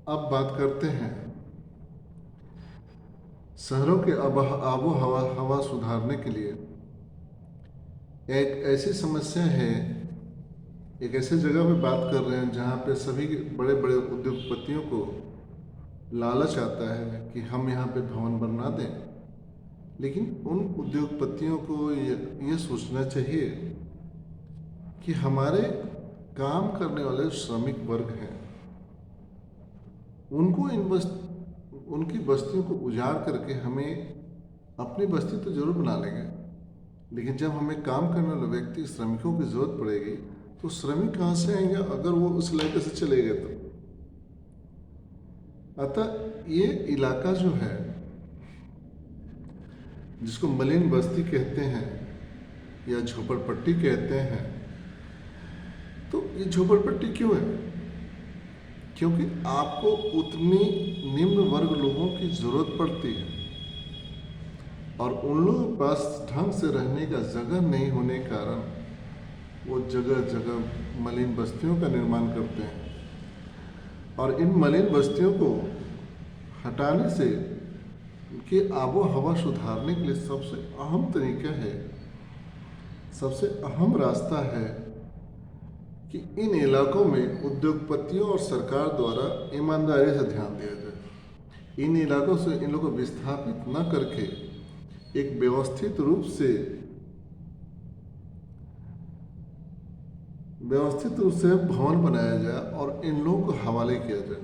अब बात करते हैं शहरों के आबो हवा हवा सुधारने के लिए। एक ऐसी समस्या है, एक ऐसे जगह पे बात कर रहे हैं जहाँ पे सभी बड़े बड़े उद्योगपतियों को लालच आता है कि हम यहाँ पे भवन बना दें। लेकिन उन उद्योगपतियों को ये सोचना चाहिए कि हमारे काम करने वाले श्रमिक वर्ग हैं, उनको उनकी बस्तियों को उजाड़ करके हमें अपनी बस्ती तो जरूर बना लेंगे, लेकिन जब हमें काम करने वाले व्यक्ति श्रमिकों की ज़रूरत पड़ेगी तो श्रमिक कहाँ से आएंगे अगर वो उस इलाके से चले गए तो। अतः ये इलाका जो है, जिसको मलिन बस्ती कहते हैं या झोपड़पट्टी कहते हैं, तो ये झोपड़पट्टी क्यों है? क्योंकि आपको उतनी निम्न वर्ग लोगों की ज़रूरत पड़ती है और उन लोगों के पास ढंग से रहने का जगह नहीं होने के कारण वो जगह जगह मलिन बस्तियों का निर्माण करते हैं। और इन मलिन बस्तियों को हटाने से उनकी आबो हवा सुधारने के लिए सबसे अहम तरीका है, सबसे अहम रास्ता है कि इन इलाकों में उद्योगपतियों और सरकार द्वारा ईमानदारी से ध्यान दिया जाए। इन इलाकों से इन लोगों को विस्थापित न करके एक व्यवस्थित रूप से भवन बनाया जाए और इन लोगों को हवाले किया जाए।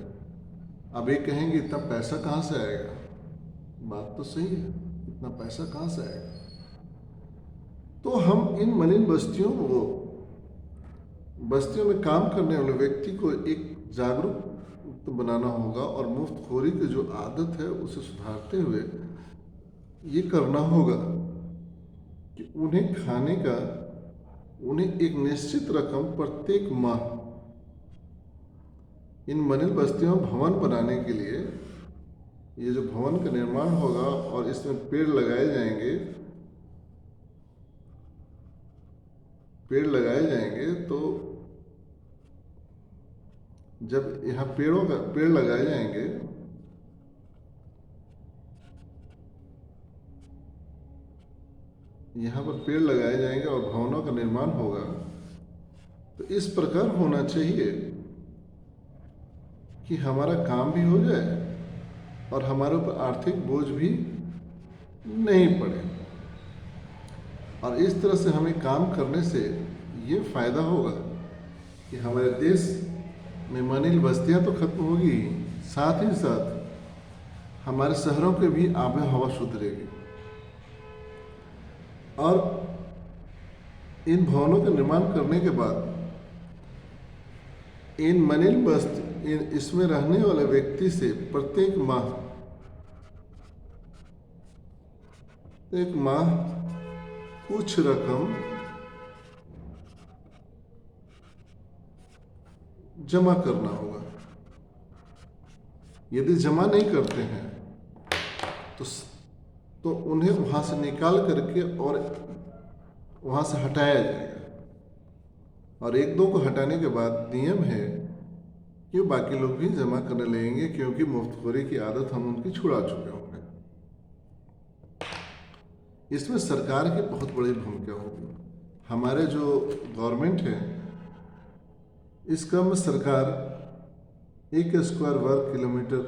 अब ये कहेंगे इतना पैसा कहाँ से आएगा? बात तो सही है, इतना पैसा कहाँ से आएगा? तो हम इन मलिन बस्तियों में काम करने वाले व्यक्ति को एक जागरूक तो बनाना होगा और मुफ्तखोरी की जो आदत है उसे सुधारते हुए ये करना होगा कि उन्हें खाने का उन्हें एक निश्चित रकम प्रत्येक माह इन मलिन बस्तियों में भवन बनाने के लिए, ये जो भवन का निर्माण होगा और इसमें पेड़ लगाए जाएंगे तो जब यहाँ पेड़ लगाए जाएंगे यहाँ पर पेड़ लगाए जाएंगे और भवनों का निर्माण होगा, तो इस प्रकार होना चाहिए कि हमारा काम भी हो जाए और हमारे ऊपर आर्थिक बोझ भी नहीं पड़े। और इस तरह से हमें काम करने से ये फायदा होगा कि हमारे देश में मलिन बस्तियां तो खत्म होगी, साथ ही साथ हमारे शहरों के भी आब हवा सुधरेगी। और इन भवनों का निर्माण करने के बाद इन मलिन बस्ती इसमें रहने वाले व्यक्ति से प्रत्येक माह कुछ रकम जमा करना होगा। यदि जमा नहीं करते हैं तो उन्हें वहाँ से निकाल करके और वहाँ से हटाया जाएगा। और एक दो को हटाने के बाद नियम है कि बाकी लोग भी जमा करने लगेंगे, क्योंकि मुफ्तखोरी की आदत हम उनकी छुड़ा चुके होंगे। इसमें सरकार की बहुत बड़ी भूमिका होगी। हमारे जो गवर्नमेंट है, इसका में सरकार 1 स्क्वायर वर्ग किलोमीटर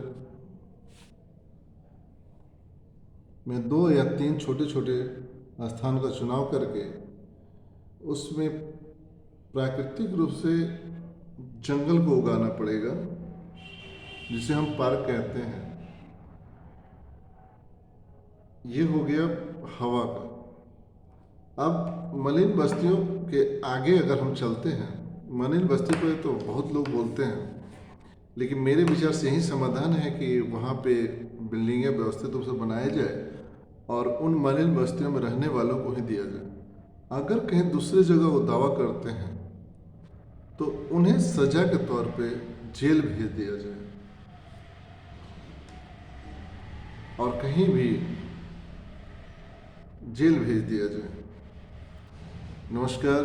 में 2 या 3 छोटे छोटे स्थान का चुनाव करके उसमें प्राकृतिक रूप से जंगल को उगाना पड़ेगा, जिसे हम पार्क कहते हैं। ये हो गया हवा का। अब मलिन बस्तियों के आगे अगर हम चलते हैं, मलिन बस्ती पर तो बहुत लोग बोलते हैं, लेकिन मेरे विचार से यही समाधान है कि वहाँ पे बिल्डिंगें व्यवस्थित रूप से बनाई जाए और उन मलिन बस्तियों में रहने वालों को ही दिया जाए। अगर कहीं दूसरी जगह वो दावा करते हैं तो उन्हें सजा के तौर पे जेल भेज दिया जाए और कहीं भी जेल भेज दिया जाए। नमस्कार।